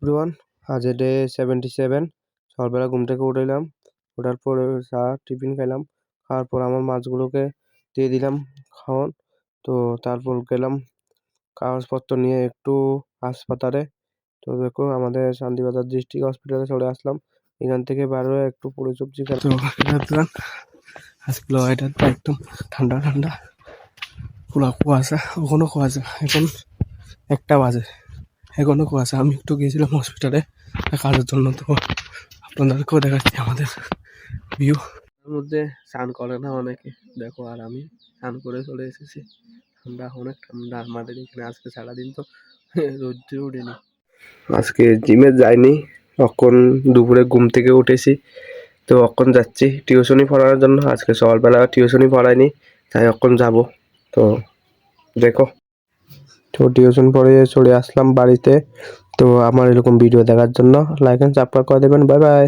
Everyone, আজ day 77। সকালবেলা ঘুম থেকে উঠলাম, ওঠার পর চা টিফিন খেলাম, খাওয়ার পর আমার মাছগুলোকে দিয়ে দিলাম খাওয়ান। তো তারপর গেলাম কাগজপত্র নিয়ে একটু হাসপাতালে। তো দেখো আমাদের শান্তিবাজার ডিস্ট্রিক্ট হসপিটালে চলে আসলাম। এখান থেকে বার হয়ে একটু পুরো সবজি খেলাম। হাসপাতালটা একদম ঠান্ডা ঠান্ডা, পুরো কুয়াশা, ওখানে কুয়াশা। এখন 1টা বাজে, এখনো কুয়াশা। আমি একটু গিয়েছিলাম হসপিটালে কাজের জন্য, তো আপনাদেরকেও দেখাচ্ছি আমাদের ভিউ। তার মধ্যে স্নান করে না অনেকে, দেখো, আর আমি স্নান করে চলে এসেছি। ঠান্ডা, অনেক ঠান্ডা আমাদের এখানে। আজকে সারাদিন তো রোদ্রে উঠেনি। আজকে জিমে যাইনি, এখন দুপুরে ঘুম থেকে উঠেছি। তো এখন যাচ্ছি টিউশনি পড়ানোর জন্য। আজকে সকালবেলা টিউশনি পড়াইনি, তাই এখন যাব। তো দেখো, তো টিউশন পড়ে চলে আসলাম বাড়িতে। তো আমার এরকম ভিডিও দেখার জন্য লাইক এন্ড সাবস্ক্রাইব করে দেবেন। Bye bye.